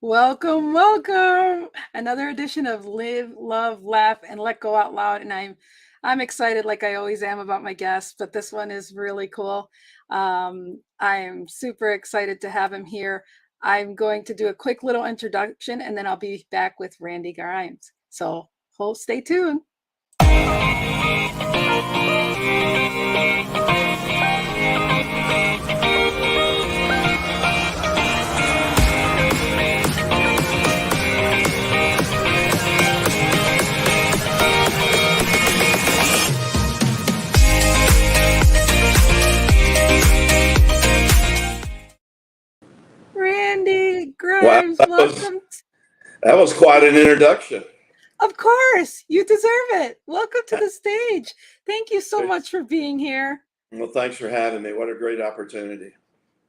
Welcome, welcome. Another edition of Live, Love, Laugh, and Let Go Out Loud. And I'm excited, like I always am, about my guest, but this one is really cool. I am super excited to have him here. I'm going to do a quick little introduction, and then I'll be back with Randy Grimes. So stay tuned. Randy Grimes, wow, welcome. That was quite an introduction. Of course, you deserve it. Welcome to the stage. Thank you so much for being here. Well, thanks for having me. What a great opportunity.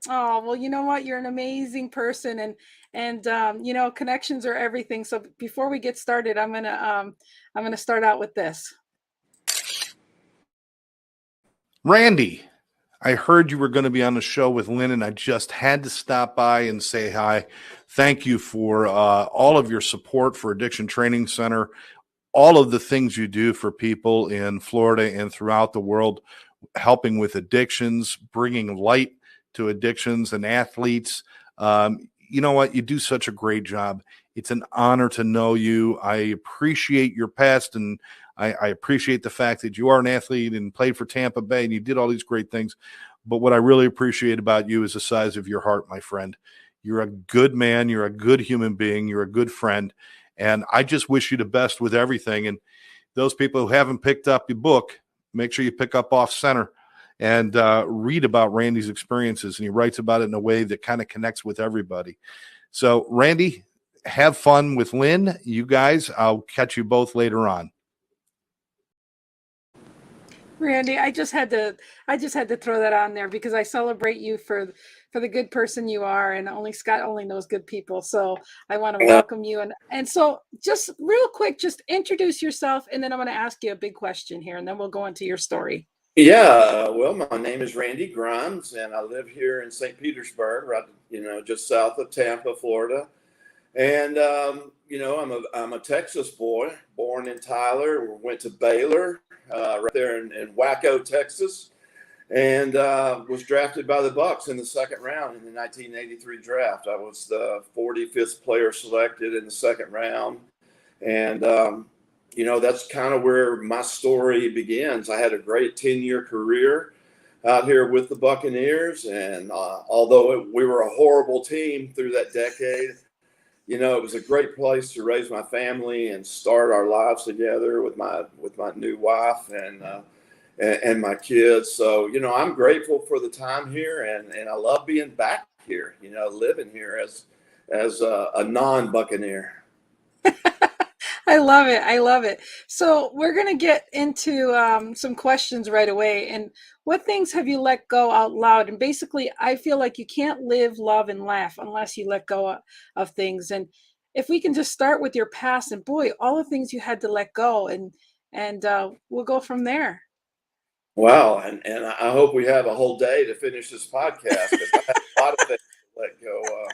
Oh, well, you know what? You're an amazing person, and you know, connections are everything. So before we get started, I'm gonna start out with this. Randy, I heard you were going to be on the show with Lynn, and I just had to stop by and say hi. Thank you for all of your support for Addiction Training Center, all of the things you do for people in Florida and throughout the world, helping with addictions, bringing light to addictions and athletes. You know what? You do such a great job. It's an honor to know you. I appreciate your past, and I appreciate the fact that you are an athlete and played for Tampa Bay and you did all these great things. But what I really appreciate about you is the size of your heart, my friend. You're a good man. You're a good human being. You're a good friend. And I just wish you the best with everything. And those people who haven't picked up your book, make sure you pick up Off Center and read about Randy's experiences. And he writes about it in a way that kind of connects with everybody. So, Randy, have fun with Lynn. You guys, I'll catch you both later on. Randy, I just had to throw that on there because I celebrate you for the good person you are, and Scott only knows good people. So I want to welcome you, and so just real quick, just introduce yourself, and then I'm going to ask you a big question here, and then we'll go into your story. Yeah, well, my name is Randy Grimes, and I live here in St. Petersburg, right, just south of Tampa, Florida. And I'm a Texas boy, born in Tyler. Went to Baylor, right there in Waco, Texas, and was drafted by the Bucs in the second round in the 1983 draft. I was the 45th player selected in the second round, and that's kind of where my story begins. I had a great 10-year career out here with the Buccaneers, and although we were a horrible team through that decade, it was a great place to raise my family and start our lives together with my new wife and my kids. So, I'm grateful for the time here, and I love being back here, living here as a non-Buccaneer. I love it. I love it. So we're going to get into some questions right away. And what things have you let go out loud? And basically, I feel like you can't live, love, and laugh unless you let go of things. And if we can just start with your past, and boy, all the things you had to let go, and we'll go from there. Wow. And I hope we have a whole day to finish this podcast, because I have a lot of things to let go of.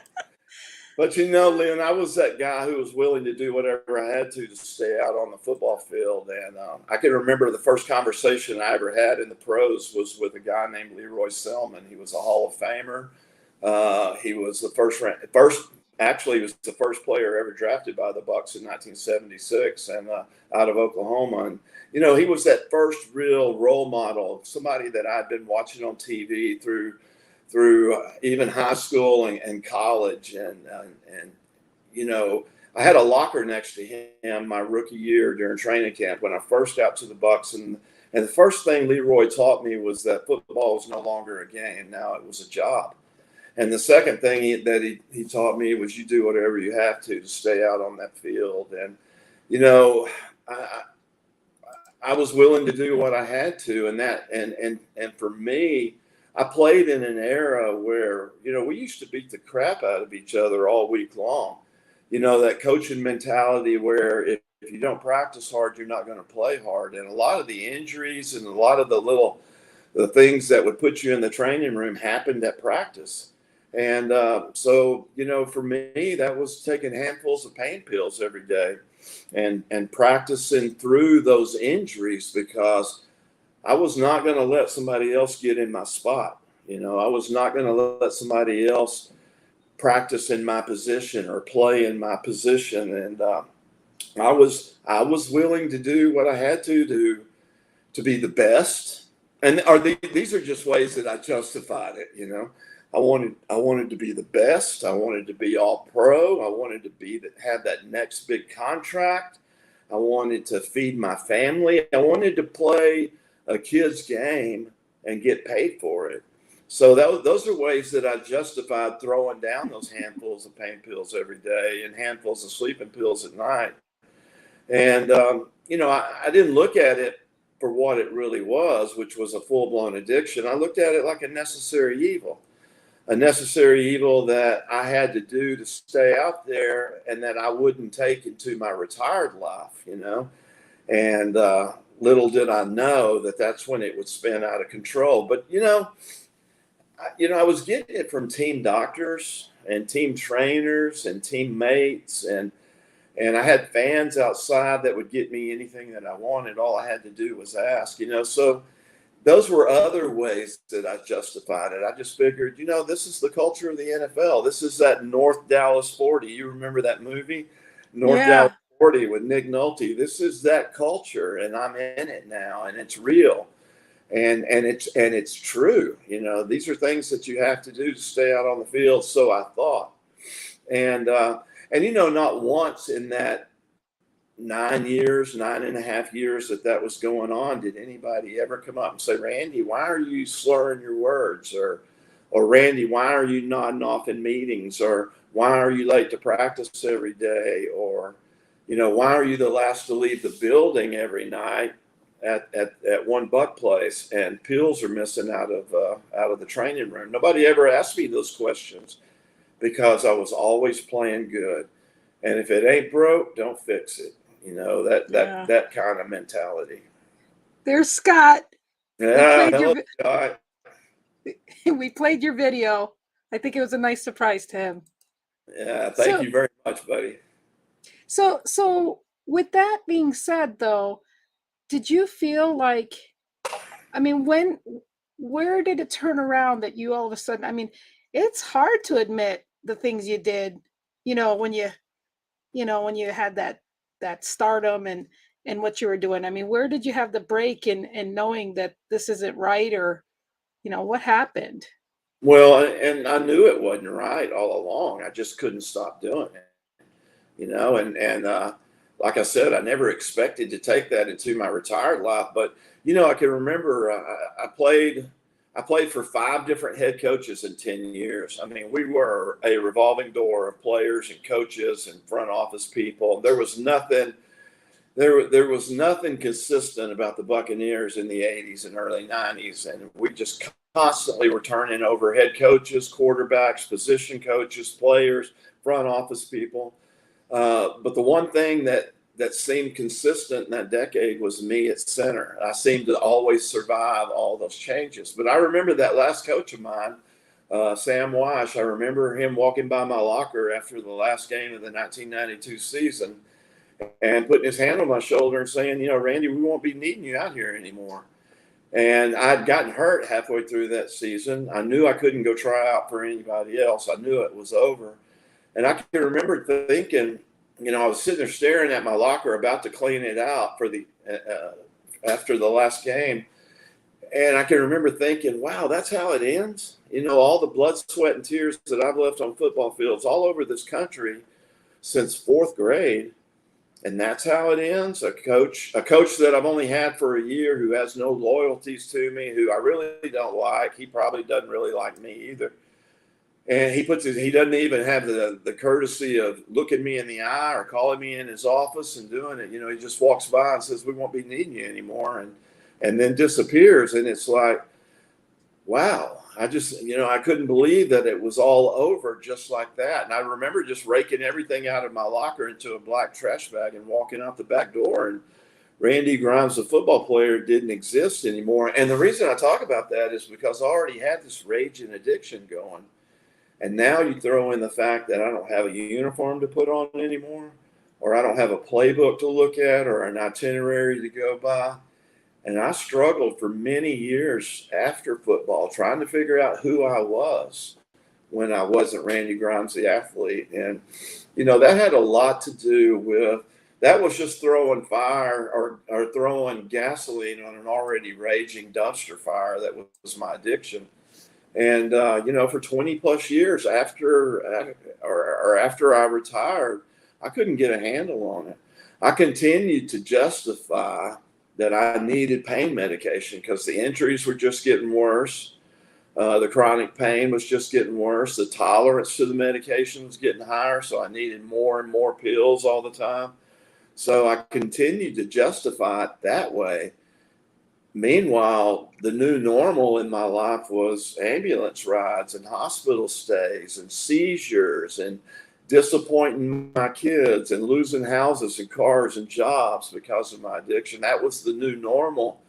But, Lynn, I was that guy who was willing to do whatever I had to stay out on the football field. And I can remember the first conversation I ever had in the pros was with a guy named Leroy Selman. He was a Hall of Famer. He was the he was the first player ever drafted by the Bucs in 1976 and out of Oklahoma. And, he was that first real role model, somebody that I'd been watching on TV through even high school and college. And I had a locker next to him my rookie year during training camp when I first got to the Bucs. And the first thing Leroy taught me was that football was no longer a game. Now it was a job. And the second thing he taught me was you do whatever you have to stay out on that field. And, I was willing to do what I had to. And for me, I played in an era where, we used to beat the crap out of each other all week long. that coaching mentality where if you don't practice hard, you're not going to play hard. And a lot of the injuries and a lot of the things that would put you in the training room happened at practice. And so, for me, that was taking handfuls of pain pills every day and practicing through those injuries, because I was not going to let somebody else get in my spot. I was not going to let somebody else practice in my position or play in my position. And I was willing to do what I had to do to be the best. And these are just ways that I justified it. I wanted to be the best. I wanted to be all pro. I wanted to have that next big contract. I wanted to feed my family. I wanted to play a kid's game and get paid for it. So those are ways that I justified throwing down those handfuls of pain pills every day and handfuls of sleeping pills at night. And, I didn't look at it for what it really was, which was a full-blown addiction. I looked at it like a necessary evil that I had to do to stay out there and that I wouldn't take into my retired life, And little did I know that that's when it would spin out of control. But, I was getting it from team doctors and team trainers and teammates, and I had fans outside that would get me anything that I wanted. All I had to do was ask, So those were other ways that I justified it. I just figured, this is the culture of the NFL. This is that North Dallas 40. You remember that movie, North Dallas 40 with Nick Nolte? This is that culture, and I'm in it now, and it's real. And it's true. These are things that you have to do to stay out on the field. So I thought, and not once in that 9.5 years that was going on, did anybody ever come up and say, Randy, why are you slurring your words? Or Randy, why are you nodding off in meetings? Or why are you late to practice every day? Or, why are you the last to leave the building every night at one buck place and pills are missing out of the training room? Nobody ever asked me those questions, because I was always playing good. And if it ain't broke, don't fix it. That kind of mentality. There's Scott. Yeah, hello, Scott. We played your video. I think it was a nice surprise to him. Yeah, thank you very much, buddy. So with that being said, though, did you feel like, where did it turn around that you all of a sudden, it's hard to admit the things you did, when you had that stardom and what you were doing. Where did you have the break in knowing that this isn't right, or, what happened? Well, and I knew it wasn't right all along. I just couldn't stop doing it, and like I said, I never expected to take that into my retired life. But, I can remember I played for 5 different head coaches in 10 years. We were a revolving door of players and coaches and front office people. There was nothing consistent about the Buccaneers in the 80s and early 90s. And we just constantly were turning over head coaches, quarterbacks, position coaches, players, front office people. But the one thing that seemed consistent in that decade was me at center. I seemed to always survive all those changes. But I remember that last coach of mine, Sam Wash. I remember him walking by my locker after the last game of the 1992 season and putting his hand on my shoulder and saying, Randy, we won't be needing you out here anymore. And I'd gotten hurt halfway through that season. I knew I couldn't go try out for anybody else. I knew it was over. And I can remember thinking, I was sitting there staring at my locker, about to clean it out for after the last game. And I can remember thinking, wow, that's how it ends. All the blood, sweat, and tears that I've left on football fields all over this country since 4th grade. And that's how it ends. A coach that I've only had for a year, who has no loyalties to me, who I really don't like. He probably doesn't really like me either. And he doesn't even have the courtesy of looking me in the eye or calling me in his office and doing it. He just walks by and says, we won't be needing you anymore. And then disappears. And it's like, wow, I just, I couldn't believe that it was all over just like that. And I remember just raking everything out of my locker into a black trash bag and walking out the back door. And Randy Grimes, the football player, didn't exist anymore. And the reason I talk about that is because I already had this rage and addiction going. And now you throw in the fact that I don't have a uniform to put on anymore, or I don't have a playbook to look at, or an itinerary to go by. And I struggled for many years after football trying to figure out who I was when I wasn't Randy Grimes, the athlete. And, that had a lot to do with that was just throwing fire or throwing gasoline on an already raging dumpster fire that was my addiction. And, for 20 plus years after I retired, I couldn't get a handle on it. I continued to justify that I needed pain medication because the injuries were just getting worse. The chronic pain was just getting worse. The tolerance to the medication was getting higher. So I needed more and more pills all the time. So I continued to justify it that way. Meanwhile, the new normal in my life was ambulance rides and hospital stays and seizures and disappointing my kids and losing houses and cars and jobs because of my addiction. That was the new normal.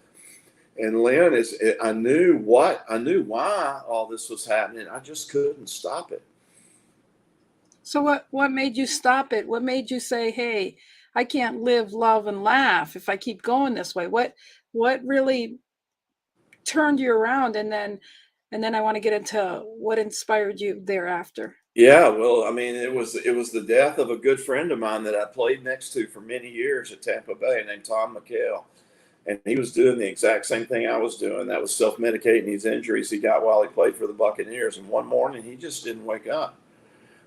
And Lynn, I knew why all this was happening. I just couldn't stop it. So what made you stop it? What made you say, hey, I can't live, love, and laugh if I keep going this way? What really turned you around? And then I want to get into what inspired you thereafter. Yeah, well, I mean, it was the death of a good friend of mine that I played next to for many years at Tampa Bay, named Tom McHale. And he was doing the exact same thing I was doing. That was self-medicating these injuries he got while he played for the Buccaneers. And one morning, he just didn't wake up.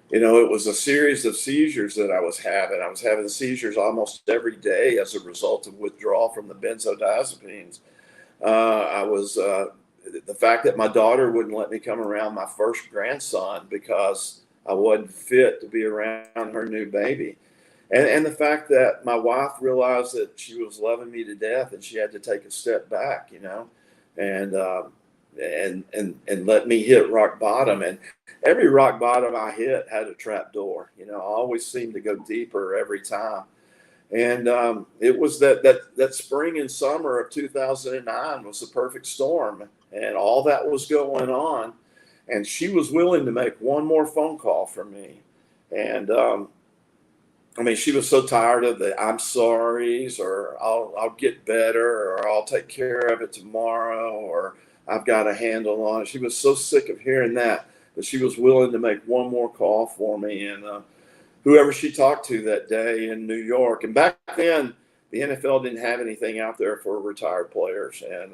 It was a series of seizures that I was having. I was having seizures almost every day as a result of withdrawal from the benzodiazepines. The fact that my daughter wouldn't let me come around my first grandson because I wasn't fit to be around her new baby. And the fact that my wife realized that she was loving me to death and she had to take a step back, and let me hit rock bottom. And every rock bottom I hit had a trap door. I always seemed to go deeper every time. And it was that spring and summer of 2009 was the perfect storm, and all that was going on. And she was willing to make one more phone call for me. And she was so tired of the I'm sorry's, or I'll get better, or I'll take care of it tomorrow, or I've got a handle on it. She was so sick of hearing that she was willing to make one more call for me. And whoever she talked to that day in New York, and back then the NFL didn't have anything out there for retired players. And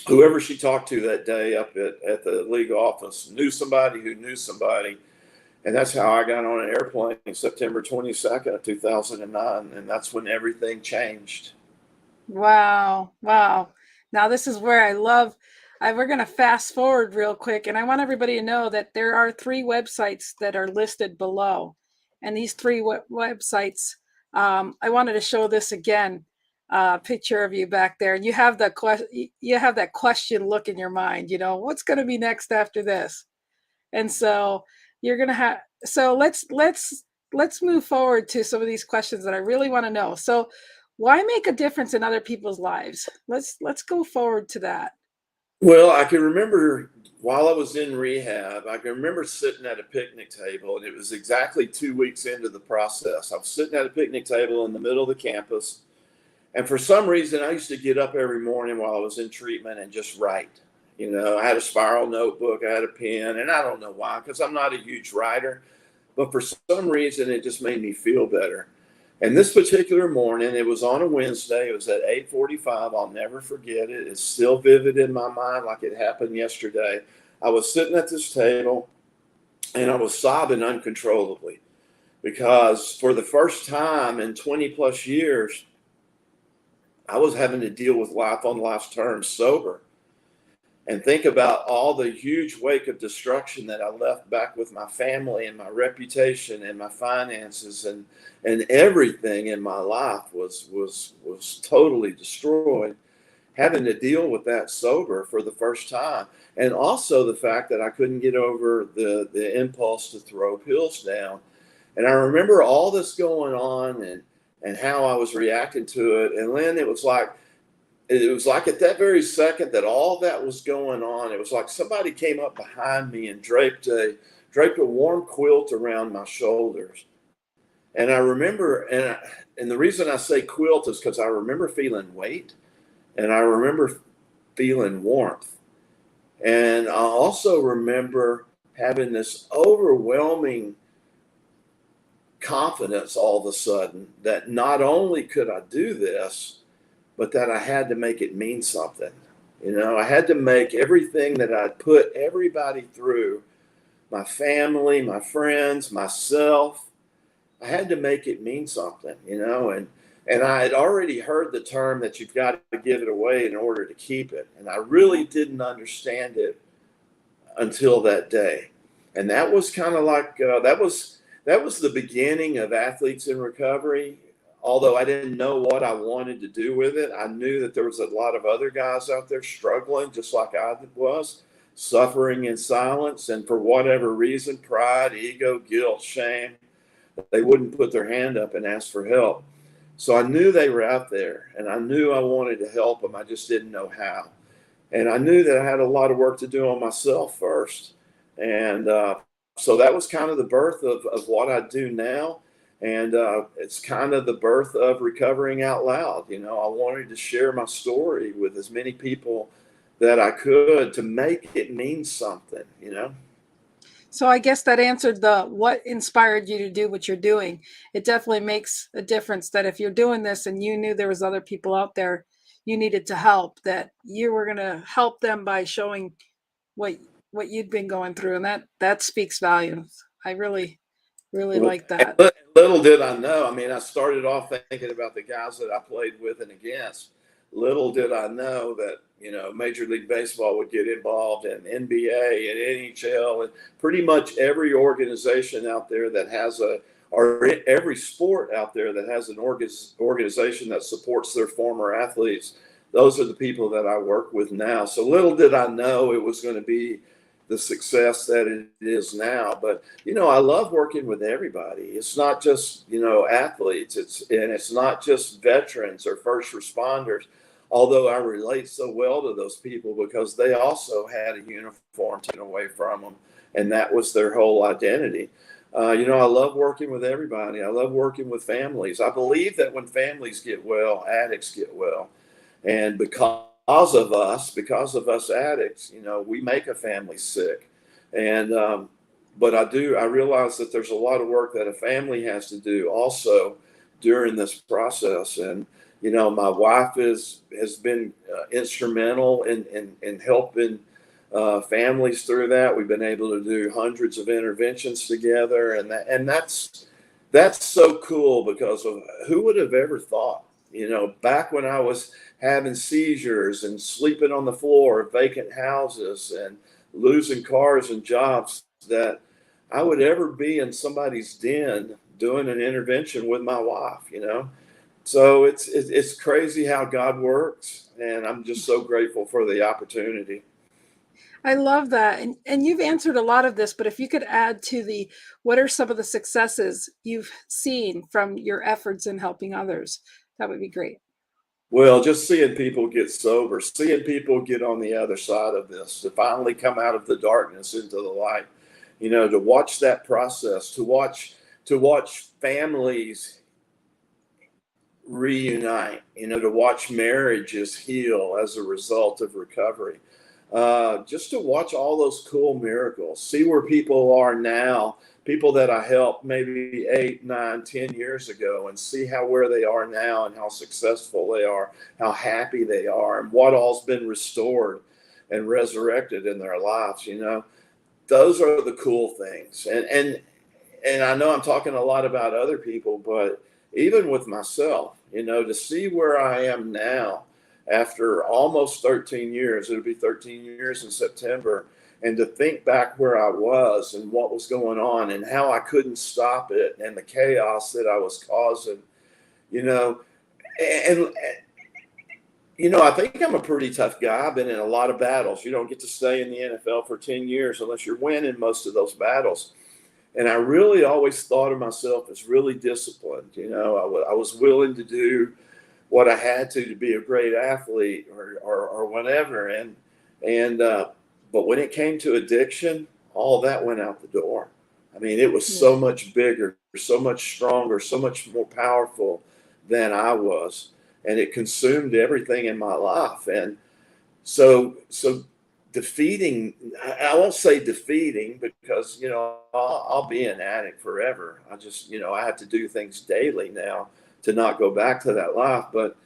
whoever she talked to that day up at the league office knew somebody who knew somebody. And that's how I got on an airplane September 22nd, 2009. And that's when everything changed. Wow. Now this is where we're going to fast forward real quick. And I want everybody to know that there are 3 websites that are listed below. And these 3 websites, I wanted to show this again, picture of you back there. And you have that question look in your mind, what's going to be next after this? And so you're going to have, so let's move forward to some of these questions that I really want to know. So why make a difference in other people's lives? Let's go forward to that. Well, I can remember while I was in rehab, I can remember sitting at a picnic table, and it was exactly 2 weeks into the process. I was sitting at a picnic table in the middle of the campus. And for some reason, I used to get up every morning while I was in treatment and just write. I had a spiral notebook, I had a pen, and I don't know why, because I'm not a huge writer. But for some reason, it just made me feel better. And this particular morning, it was on a Wednesday. It was at 8:45. I'll never forget it. It's still vivid in my mind like it happened yesterday. I was sitting at this table, and I was sobbing uncontrollably because for the first time in 20 plus years, I was having to deal with life on life's terms sober. And think about all the huge wake of destruction that I left back with my family and my reputation and my finances, and everything in my life was totally destroyed. having to deal with that sober for the first time. And also the fact that I couldn't get over the impulse to throw pills down. And I remember all this going on and how I was reacting to it. And Lynn, it was like at that very second that all that was going on, it was like somebody came up behind me and draped a warm quilt around my shoulders. And I remember, and the reason I say quilt is because I remember feeling weight, and I remember feeling warmth. And I also remember having this overwhelming confidence all of a sudden that not only could I do this, but that I had to make it mean something. I had to make everything that I'd put everybody through, my family, my friends, myself, I had to make it mean something, and I had already heard the term that you've got to give it away in order to keep it. And I really didn't understand it until that day. And that was kind of like, that was the beginning of Athletes in Recovery. Although I didn't know what I wanted to do with it, I knew that there was a lot of other guys out there struggling just like I was, suffering in silence. And for whatever reason, pride, ego, guilt, shame, they wouldn't put their hand up and ask for help. So I knew they were out there, and I knew I wanted to help them. I just didn't know how. And I knew that I had a lot of work to do on myself first. And so that was kind of the birth of what I do now. And it's kind of the birth of Recovering Out Loud. I wanted to share my story with as many people that I could to make it mean something, So I guess that answered what inspired you to do what you're doing. It definitely makes a difference that if you're doing this and you knew there was other people out there you needed to help, that you were going to help them by showing what you'd been going through. And that speaks volumes. I really, really like that. Little did I know. I mean, I started off thinking about the guys that I played with and against. Little did I know that, Major League Baseball would get involved in NBA and NHL and pretty much every organization out there that has or every sport out there that has an organization that supports their former athletes. Those are the people that I work with now. So little did I know it was going to be the success that it is now. But, I love working with everybody. It's not just, athletes. It's not just veterans or first responders, although I relate so well to those people because they also had a uniform taken away from them, and that was their whole identity. I love working with everybody. I love working with families. I believe that when families get well, addicts get well. And because of us addicts, we make a family sick. And, but I realize that there's a lot of work that a family has to do also during this process. And, my wife has been instrumental in helping families through that. We've been able to do hundreds of interventions together. And that's so cool because of who would have ever thought, back when I was having seizures and sleeping on the floor of vacant houses and losing cars and jobs, that I would ever be in somebody's den doing an intervention with my wife, So it's crazy how God works, and I'm just so grateful for the opportunity. I love that. And you've answered a lot of this, but if you could add to what are some of the successes you've seen from your efforts in helping others, that would be great. Well, just seeing people get sober, seeing people get on the other side of this, to finally come out of the darkness into the light, to watch that process, to watch families reunite, to watch marriages heal as a result of recovery. Just to watch all those cool miracles, see where people are now, people that I helped maybe 8, 9, 10 years ago, and see where they are now and how successful they are, how happy they are, and what all's been restored and resurrected in their lives. Those are the cool things. And I know I'm talking a lot about other people, but even with myself, to see where I am now after almost 13 years, it'll be 13 years in September, and to think back where I was and what was going on and how I couldn't stop it and the chaos that I was causing, and I think I'm a pretty tough guy. I've been in a lot of battles. You don't get to stay in the NFL for 10 years unless you're winning most of those battles. And I really always thought of myself as really disciplined. I was willing to do what I had to be a great athlete or whatever. But when it came to addiction, all that went out the door. I mean, it was so much bigger, so much stronger, so much more powerful than I was. And it consumed everything in my life. And so defeating, I won't say defeating because, I'll be an addict forever. I have to do things daily now to not go back to that life, but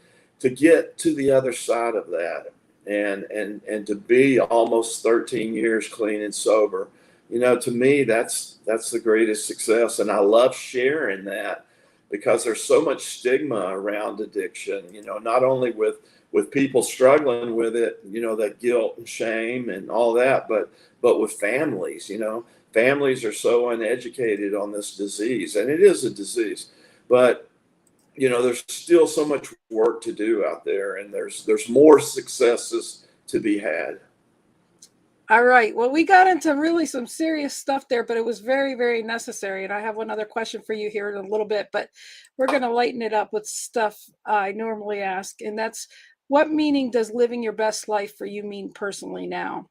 to get to the other side of that and to be almost 13 years clean and sober, to me, that's the greatest success. And I love sharing that because there's so much stigma around addiction, not only with people struggling with it, that guilt and shame and all that, but with families, families are so uneducated on this disease, and it is a disease, but there's still so much work to do out there, and there's more successes to be had. All right. Well, we got into really some serious stuff there, but it was very, very necessary. And I have one other question for you here in a little bit, but we're going to lighten it up with stuff I normally ask. And that's, what meaning does living your best life for you mean personally now?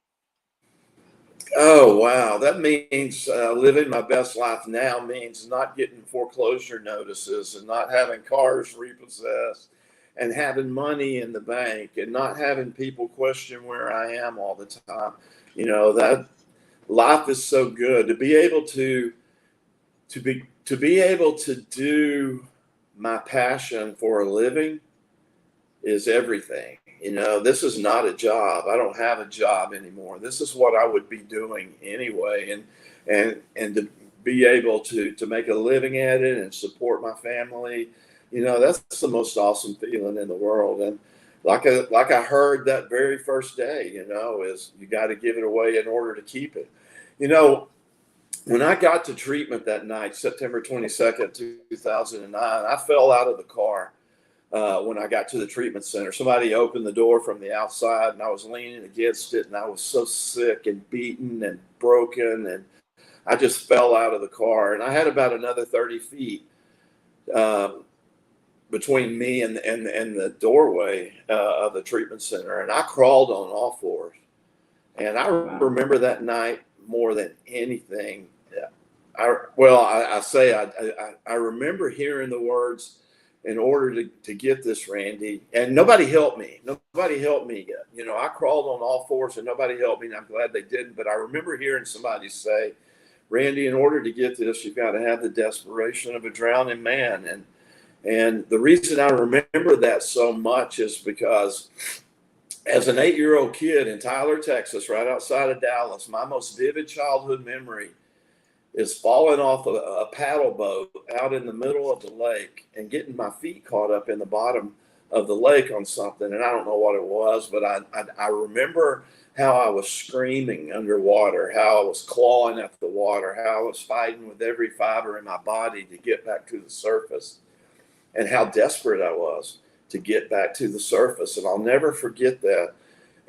Oh, wow. That means living my best life now means not getting foreclosure notices and not having cars repossessed and having money in the bank and not having people question where I am all the time. That life is so good to be able to be able to do my passion for a living is everything. This is not a job. I don't have a job anymore. This is what I would be doing anyway. And to be able to make a living at it and support my family, that's the most awesome feeling in the world. And like I heard that very first day, is you got to give it away in order to keep it. When I got to treatment that night, September 22nd, 2009, I fell out of the car. When I got to the treatment center, somebody opened the door from the outside and I was leaning against it and I was so sick and beaten and broken, and I just fell out of the car, and I had about another 30 feet between me and the doorway of the treatment center, and I crawled on all fours. And I remember that night more than anything. I remember hearing the words, in order to get this, Randy, and nobody helped me. Nobody helped me. I crawled on all fours and nobody helped me, and I'm glad they didn't. But I remember hearing somebody say, Randy, in order to get this, you've got to have the desperation of a drowning man. And the reason I remember that so much is because as an 8-year-old kid in Tyler, Texas, right outside of Dallas, my most vivid childhood memory is falling off a paddle boat out in the middle of the lake and getting my feet caught up in the bottom of the lake on something. And I don't know what it was, but I remember how I was screaming underwater, how I was clawing at the water, how I was fighting with every fiber in my body to get back to the surface, and how desperate I was to get back to the surface. And I'll never forget that.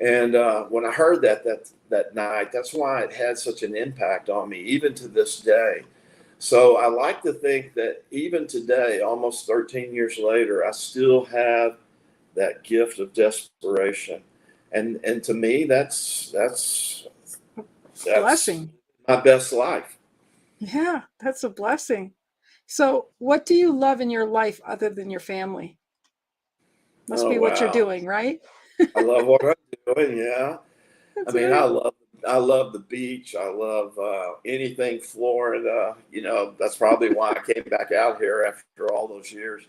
And when I heard that night, that's why it had such an impact on me, even to this day. So I like to think that even today, almost 13 years later, I still have that gift of desperation. And to me, that's Blessing. my best life. Yeah, that's a blessing. So what do you love in your life other than your family? Must be what you're doing, right? I love what I'm doing. Yeah. That's I mean, right. I love the beach. I love anything Florida. That's probably why I came back out here after all those years.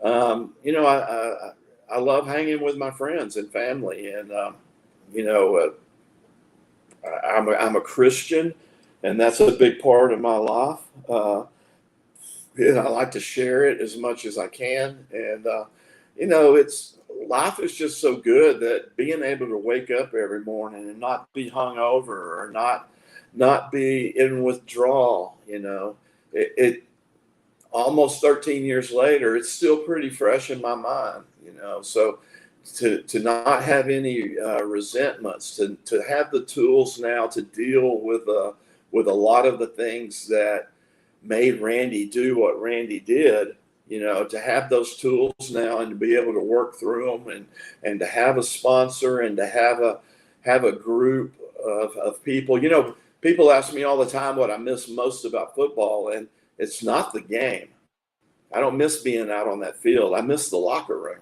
I love hanging with my friends and family, and you know, I'm a Christian, and that's a big part of my life. And I like to share it as much as I can. And it's life is just so good that being able to wake up every morning and not be hungover or not be in withdrawal. It almost 13 years later, it's still pretty fresh in my mind. So to not have any resentments, to have the tools now to deal with a lot of the things that made Randy do what Randy did. To have those tools now and to be able to work through them, and to have a sponsor, and to have a group of people. People ask me all the time what I miss most about football, and it's not the game. I don't miss being out on that field. I miss the locker room.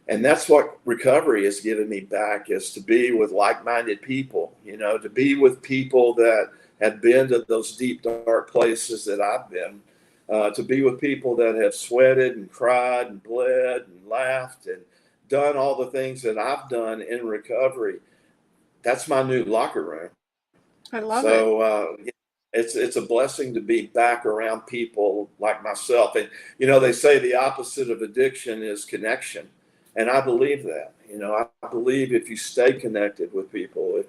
And that's what recovery has given me back, is to be with like-minded people, to be with people that have been to those deep, dark places that I've been, to be with people that have sweated and cried and bled and laughed and done all the things that I've done in recovery. That's my new locker room. I love it. So it's a blessing to be back around people like myself. And, they say the opposite of addiction is connection. And I believe that. I believe if you stay connected with people,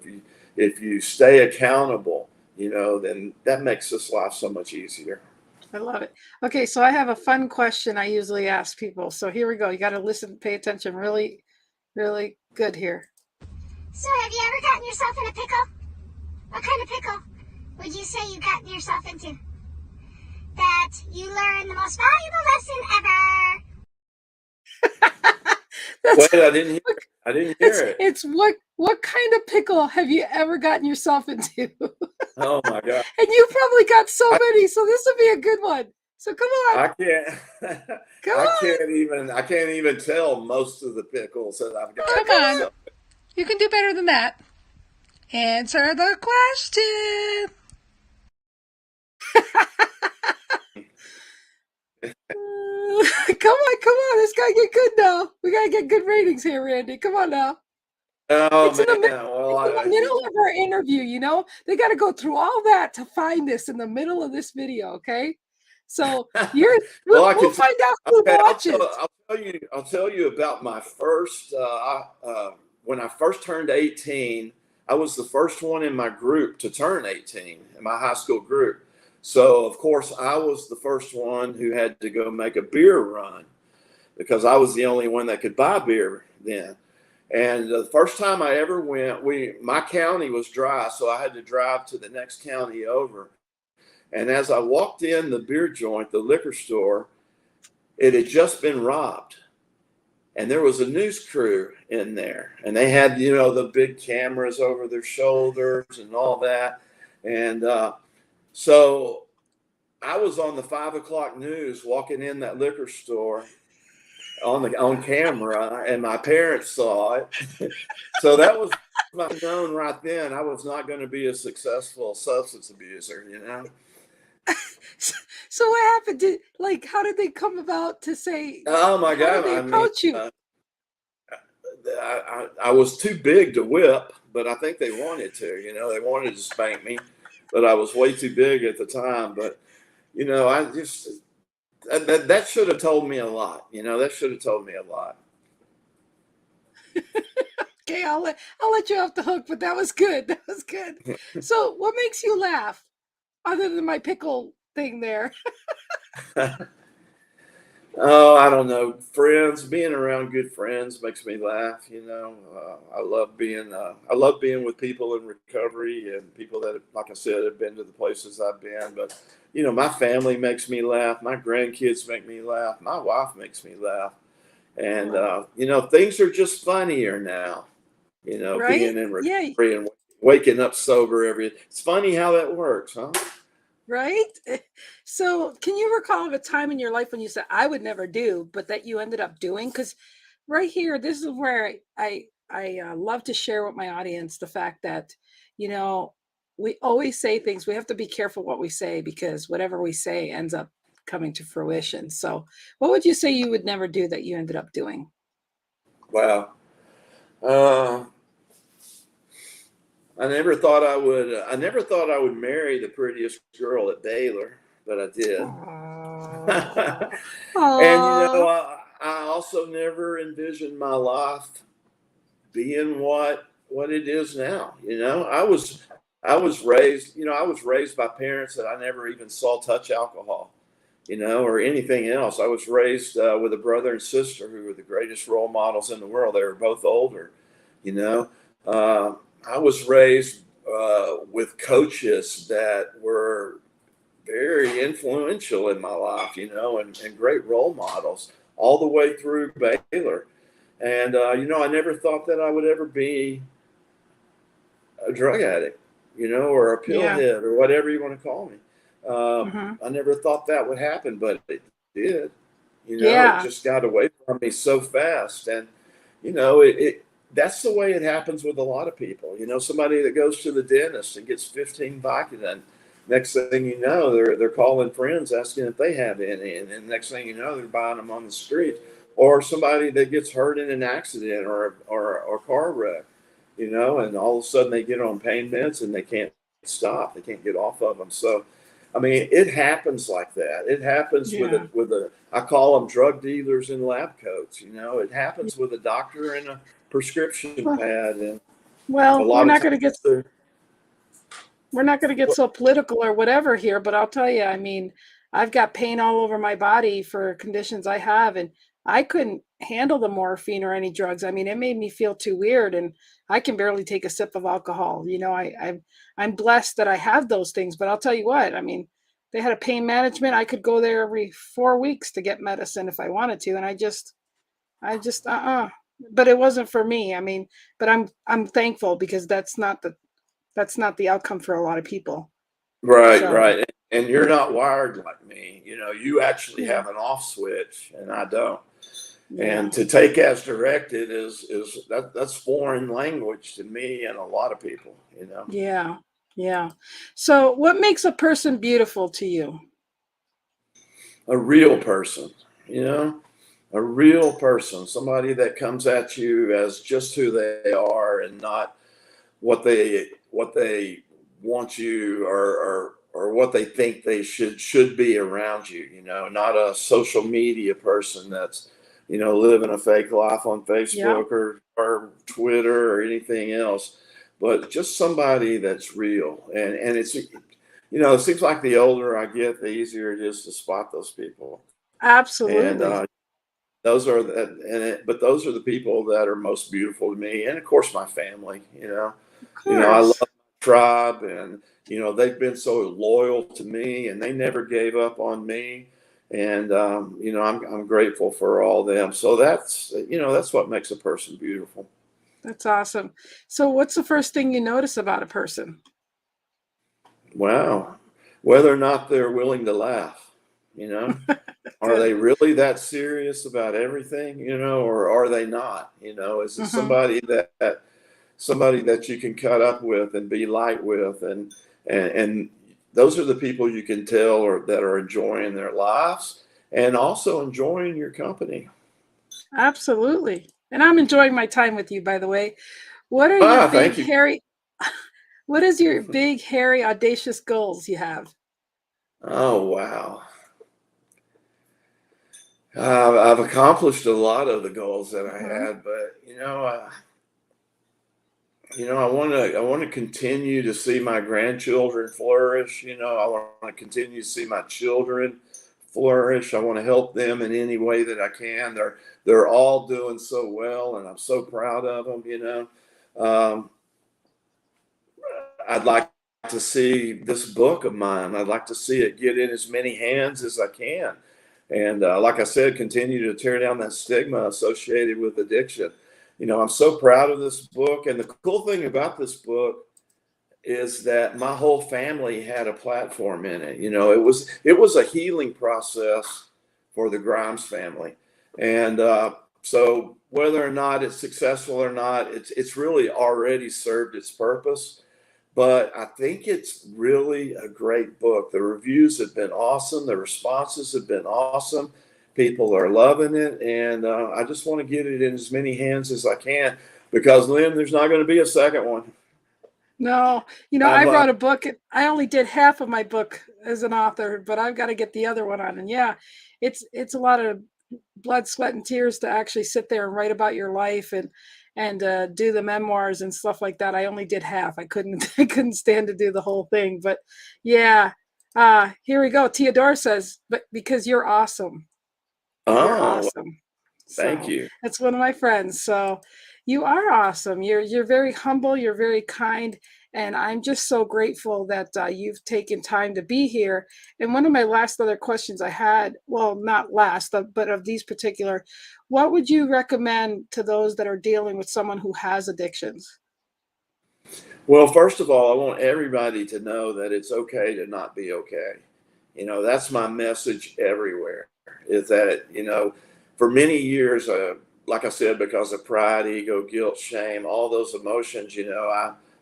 if you stay accountable, then that makes this life so much easier. I love it. Okay, so I have a fun question I usually ask people. So here we go. You got to listen, pay attention really, really good here. So have you ever gotten yourself in a pickle? What kind of pickle would you say you gotten yourself into? That you learned the most valuable lesson ever. Wait, I didn't hear it. It's what kind of pickle have you ever gotten yourself into? Oh my God. And you probably got so many, so this would be a good one. So come on. I can't even tell most of the pickles that I've got. Come on. You can do better than that. Answer the question. Come on. This gotta get good now. We gotta get good ratings here, Randy. Come on now. Oh, it's in the middle of our interview, They got to go through all that to find this in the middle of this video, okay? So we'll find out who watches. I'll tell you about my first. When I first turned 18, I was the first one in my group to turn 18 in my high school group. So of course I was the first one who had to go make a beer run, because I was the only one that could buy beer then. And the first time I ever went, my county was dry, so I had to drive to the next county over. And as I walked in the beer joint, the liquor store, it had just been robbed. And there was a news crew in there, and they had, the big cameras over their shoulders and all that. And so I was on the 5 o'clock news walking in that liquor store on camera, and my parents saw it. So that was known right then I was not going to be a successful substance abuser, So what happened? How did they come about to say? Oh my God! How did they approach you? I was too big to whip, but I think they wanted to. They wanted to spank me, but I was way too big at the time. But I just. That should have told me a lot. That should have told me a lot. Okay, I'll let you off the hook, but that was good. That was good. So what makes you laugh other than my pickle thing there? Oh, I don't know. Friends, being around good friends makes me laugh. I love being with people in recovery and people that, like I said, have been to the places I've been. But, my family makes me laugh. My grandkids make me laugh. My wife makes me laugh. And, things are just funnier now, right? Being in recovery and waking up sober it's funny how that works, huh? Right? So can you recall of a time in your life when you said, I would never do, but that you ended up doing? Because right here, this is where I love to share with my audience the fact that, we always say things. We have to be careful what we say, because whatever we say ends up coming to fruition. So what would you say you would never do that you ended up doing? Wow. I never thought I would marry the prettiest girl at Baylor, but I did. And I also never envisioned my life being what it is now. I was raised by parents that I never even saw touch alcohol, or anything else. I was raised with a brother and sister who were the greatest greatest role models in the world. They were both older, you know. I was raised with coaches that were very influential in my life, you know, and great role models all the way through Baylor. And, you know, I never thought that I would ever be a drug addict, you know, or a pill Yeah. head or whatever you want to call me. Hmm. I never thought that would happen, but it did. You know, it Yeah. just got away from me so fast. And, you know, it that's the way it happens with a lot of people. You know, somebody that goes to the dentist and gets 15 Vicodin, next thing you know, they're calling friends asking if they have any. And then next thing you know, they're buying them on the street. Or somebody that gets hurt in an accident or car wreck, you know, and all of a sudden they get on pain meds and they can't stop. They can't get off of them. So, I mean, it happens like that. It happens Yeah. I call them drug dealers in lab coats. You know, it happens with a doctor and a prescription Well, pad, and a well, lot of times we're not going to get so political or whatever here, but I'll tell you, I mean, I've got pain all over my body for conditions I have, and I couldn't handle the morphine or any drugs. I mean, it made me feel too weird, and I can barely take a sip of alcohol. You know, I'm blessed that I have those things, but I'll tell you what, I mean, they had a pain management. I could go there every 4 weeks to get medicine if I wanted to, and I just but it wasn't for me. I mean, but I'm thankful because that's not the outcome for a lot of people. right, So right, and you're not wired like me. You know, you actually yeah, have an off switch, and I don't. yeah, And to take as directed that's foreign language to me and a lot of people. You know, yeah, yeah. So what makes a person beautiful to you? a real person. You know, a real person, somebody that comes at you as just who they are and not what they want you or what they think they should be around you. You know, not a social media person that's, you know, living a fake life on Yeah, Facebook or Twitter or anything else, but just somebody that's real. And it's, you know, it seems like the older I get, the easier it is to spot those people. And absolutely. those are but those are the people that are most beautiful to me, and of course my family. Of You know, I love course. my tribe, and you know they've been so loyal to me, and they never gave up on me, and you know I'm grateful for all them. So that's, you know, that's what makes a person beautiful. That's awesome. So what's the first thing you notice about a person? Wow, whether or not they're willing to laugh, you know. Are Good. they really that serious about everything, you know, or are they not? You know, is it Hmm. somebody that you can cut up with and be light with, and those are the people you can tell or that are enjoying their lives and also enjoying your company. Absolutely. And I'm enjoying my time with you, by the way. What are your Ah, big thank you. hairy what is your big hairy audacious goals you have? Oh wow. I've accomplished a lot of the goals that I Hmm. had, but you know, I want to continue to see my grandchildren flourish. You know, I want to continue to see my children flourish. I want to help them in any way that I can. They're all doing so well, and I'm so proud of them. You know, um, I'd like to see this book of mine. I'd like to see it get in as many hands as I can, and like I said, continue to tear down that stigma associated with addiction. You know, I'm so proud of this book, and the cool thing about this book is that my whole family had a platform in it. You know, it was a healing process for the Grimes family, and so whether or not it's successful or not, it's really already served its purpose. But I think it's really a great book. The reviews have been awesome. The responses have been awesome. People are loving it, and I just want to get it in as many hands as I can because Lynn, there's not going to be a second one. No, I I've wrote a book. I only did half of my book as an author, but I've got to get the other one on. And yeah, it's a lot of blood, sweat, and tears to actually sit there and write about your life and do the memoirs and stuff like that. I only did half. I couldn't I couldn't stand to do the whole thing. But yeah, here we go. Theodore says, "But because you're awesome, you're Oh, awesome." Thank So you. that's one of my friends. So you are awesome. You're very humble. You're very kind, and I'm just so grateful that you've taken time to be here. And one of my last other questions I had, well, not last, but of these particular, what would you recommend to those that are dealing with someone who has addictions? Well, first of all, I want everybody to know that it's okay to not be okay. That's my message everywhere, is that, for many years, like I said, because of pride, ego, guilt, shame, all those emotions,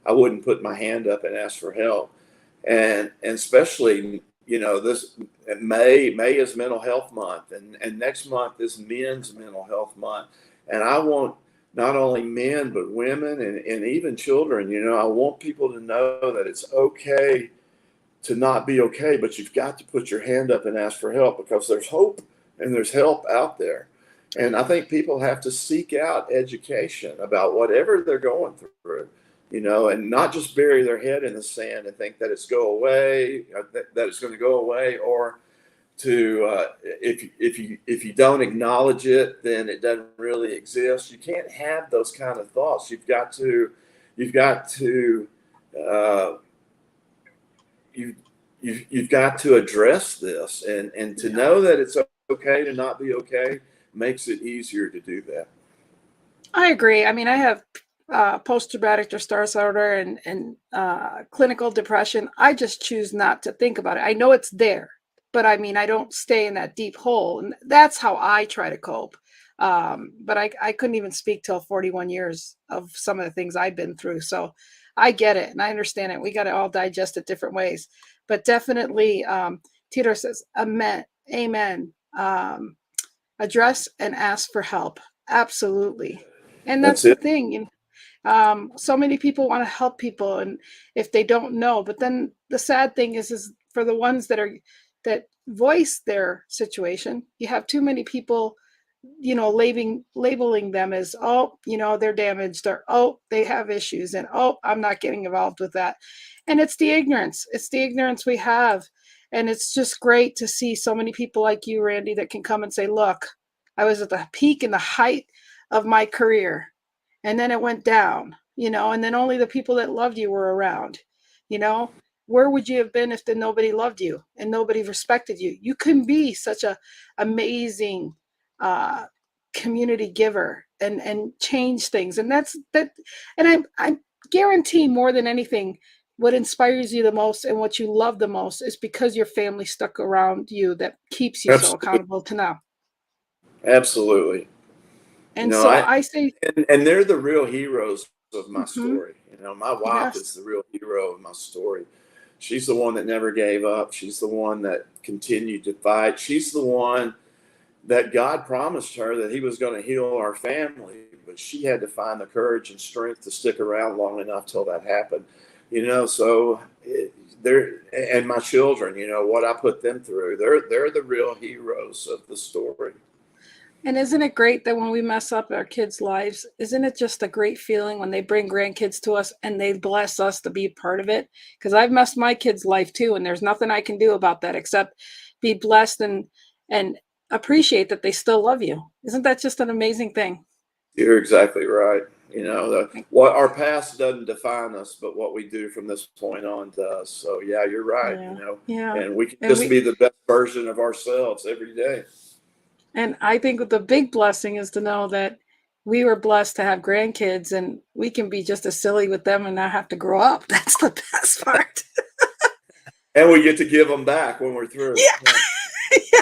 I wouldn't put my hand up and ask for help. And especially, this May is mental health month, and next month is men's mental health month. And I want not only men, but women and even children, I want people to know that it's okay to not be okay, but you've got to put your hand up and ask for help, because there's hope and there's help out there. And I think people have to seek out education about whatever they're going through, and not just bury their head in the sand and think that it's that it's going to go away, or to if you don't acknowledge it, then it doesn't really exist. You can't have those kind of thoughts. Uh, you've got to address this, and to know that it's okay to not be okay makes it easier to do that. I agree. I mean, I have post-traumatic stress disorder and clinical depression. I just choose not to think about it. I know it's there, but I mean, I don't stay in that deep hole, and that's how I try to cope. But I couldn't even speak till 41 years of some of the things I've been through. So I get it and I understand it. We got to all digest it different ways, but definitely, Tito says, amen, amen. Address and ask for help. Absolutely. And that's That's the it. thing. So many people want to help people, and if they don't know, but then the sad thing is for the ones that voice their situation, you have too many people, labeling them as, oh, they're damaged, or oh, they have issues, and oh, I'm not getting involved with that. And it's the ignorance. It's the ignorance we have. And it's just great to see so many people like you, Randy, that can come and say, look, I was at the peak and the height of my career, and then it went down, and then only the people that loved you were around. you know where would you have been if nobody loved you and nobody respected you? You can be such a amazing uh community giver and change things, and that's that. And I guarantee, more than anything, what inspires you the most and what you love the most is because your family stuck around you, that keeps you so Absolutely. accountable to now. Absolutely. And so I I say, and they're the real heroes of my mhm, story. My wife yes. is the real hero of my story. She's the one that never gave up. She's the one that continued to fight. She's the one that God promised her that He was going to heal our family, but she had to find the courage and strength to stick around long enough till that happened. So they're, and my children, what I put them through, they're the real heroes of the story. And isn't it great that when we mess up our kids' lives, isn't it just a great feeling when they bring grandkids to us and they bless us to be a part of it? Because I've messed my kids' life too, and there's nothing I can do about that except be blessed and appreciate that they still love you. Isn't that just an amazing thing? You're exactly right. What our past doesn't define us, but what we do from this point on does. So yeah, you're right. Yeah, yeah. And we can And just we be the best version of ourselves every day. and I think the big blessing is to know that we were blessed to have grandkids, and we can be just as silly with them and not have to grow up. That's the best part. And we get to give them back when we're through. Yeah. Yeah. Yeah.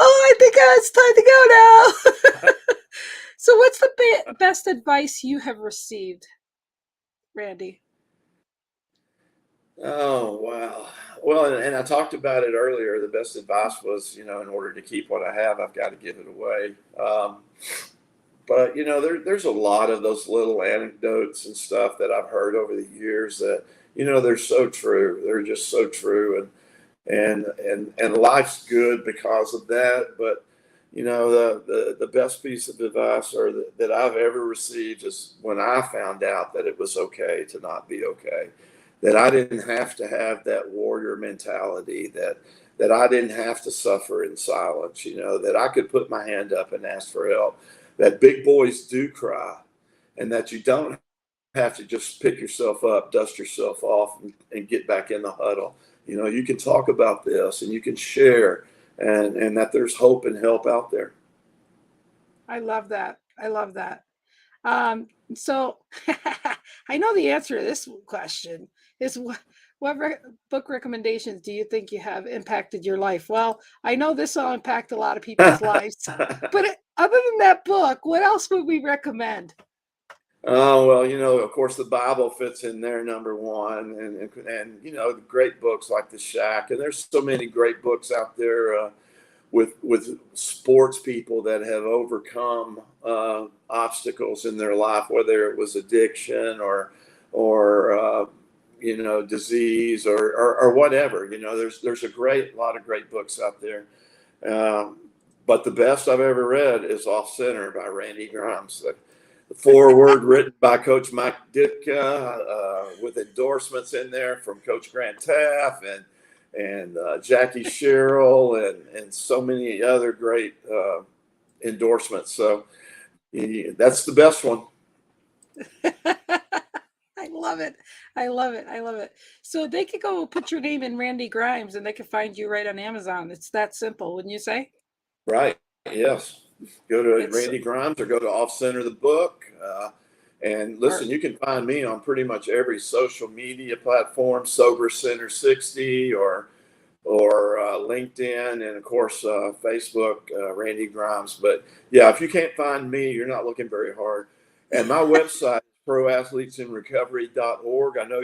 Oh, I think it's time to go now. So, what's the best advice you have received, Randy? Oh, wow. Well, and I talked about it earlier. The best advice was, in order to keep what I have, I've got to give it away. But there's a lot of those little anecdotes and stuff that I've heard over the years that, they're so true. They're just so true, and life's good because of that. But the best piece of advice that I've ever received is when I found out that it was okay to not be okay, that I didn't have to have that warrior mentality, that I didn't have to suffer in silence, that I could put my hand up and ask for help, that big boys do cry, and that you don't have to just pick yourself up, dust yourself off, and get back in the huddle. You can talk about this and you can share, and that there's hope and help out there. I love that. I love that. So I know the answer to this question is what book recommendations do you think you have impacted your life? Well, I know this will impact a lot of people's lives, but other than that book, what else would we recommend? Oh, well, of course, the Bible fits in there, number one, and the great books like The Shack, and there's so many great books out there with sports people that have overcome obstacles in their life, whether it was addiction or disease or whatever. There's a lot of great books out there. But the best I've ever read is Off Center by Randy Grimes. The foreword written by Coach Mike Ditka, with endorsements in there from Coach Grant Taff and Jackie Sherrill and so many other great endorsements. So that's the best one. I love it. I love it. I love it. So they could go put your name in Randy Grimes and they could find you right on Amazon. It's that simple, wouldn't you say? Right. Yes. Go to Randy Grimes or go to Off Center the book. And listen, you can find me on pretty much every social media platform, Sober Center 60 or LinkedIn, and of course Facebook, Randy Grimes. But yeah, if you can't find me, you're not looking very hard. And my website is proathletesinrecovery.org. I know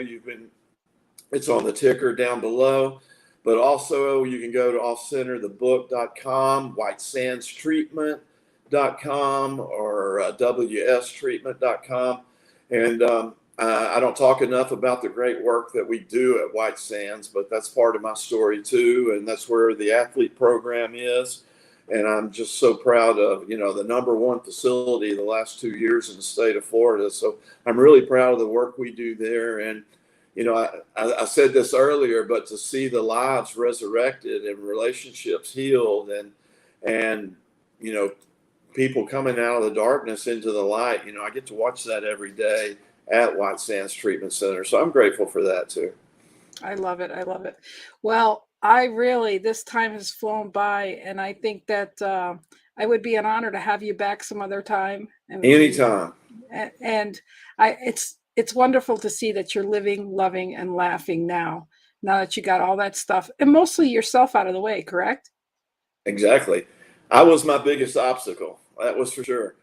it's on the ticker down below, but also you can go to offcenterthebook.com, whitesandstreatment.com, or wstreatment.com. And I don't talk enough about the great work that we do at White Sands, but that's part of my story too. And that's where the athlete program is. And I'm just so proud of, the #1 facility the last 2 years in the state of Florida. So I'm really proud of the work we do there. And, I said this earlier, but to see the lives resurrected and relationships healed and people coming out of the darkness into the light, I get to watch that every day at White Sands Treatment Center. So I'm grateful for that too. I love it. I love it. Well, this time has flown by, and I think that I would be an honor to have you back some other time. Anytime. And it's wonderful to see that you're living, loving, and laughing now that you got all that stuff and mostly yourself out of the way, correct? Exactly. I was my biggest obstacle. That was for sure.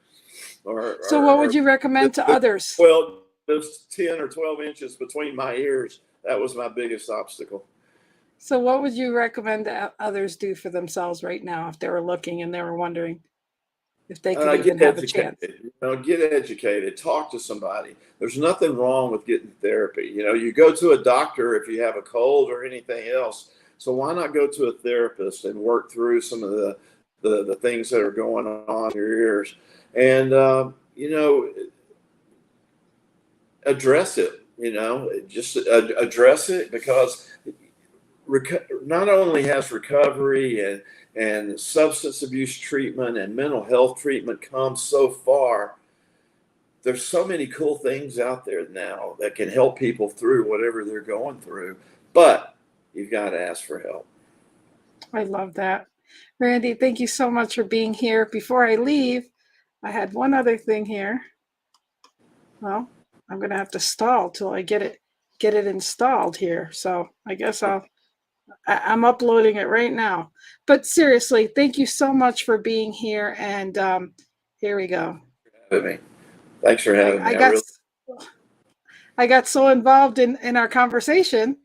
So what would you recommend to others? Well, those 10 or 12 inches between my ears, that was my biggest obstacle. So what would you recommend that others do for themselves right now if they were looking and they were wondering if they could even have a chance? Get educated, talk to somebody. There's nothing wrong with getting therapy. You go to a doctor if you have a cold or anything else. So why not go to a therapist and work through some of the things that are going on in your ears? And, address it, just address it, because not only has recovery and substance abuse treatment and mental health treatment come so far, there's so many cool things out there now that can help people through whatever they're going through, but you've got to ask for help. I love that. Randy, thank you so much for being here. Before I leave, I had one other thing here. Well, I'm going to have to stall till I get it installed here. So I guess I'm uploading it right now. But seriously, thank you so much for being here. And here we go. Thanks for having me. I got so involved in our conversation.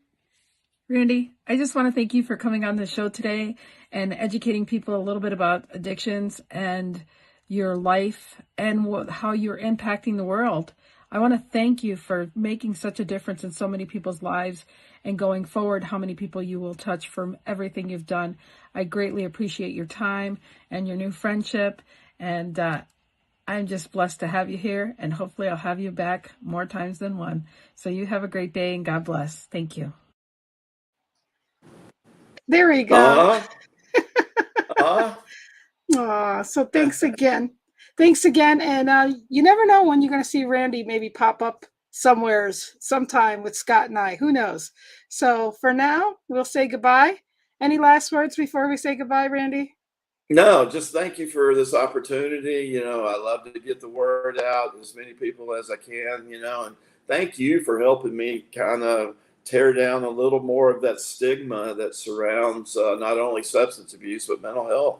Randy, I just want to thank you for coming on the show today and educating people a little bit about addictions and your life and how you're impacting the world. I want to thank you for making such a difference in so many people's lives, and going forward, how many people you will touch from everything you've done. I greatly appreciate your time and your new friendship, and I'm just blessed to have you here, and hopefully I'll have you back more times than one. So you have a great day, and God bless. Thank you. There we go. Uh-huh. So thanks again. Thanks again. And you never know when you're going to see Randy maybe pop up somewheres sometime with Scott and I. Who knows? So for now, we'll say goodbye. Any last words before we say goodbye, Randy? No, just thank you for this opportunity. You know, I love to get the word out to as many people as I can, you know, and thank you for helping me kind of tear down a little more of that stigma that surrounds not only substance abuse, but mental health.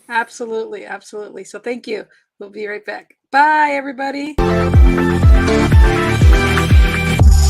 Absolutely. Absolutely. So thank you. We'll be right back. Bye, everybody.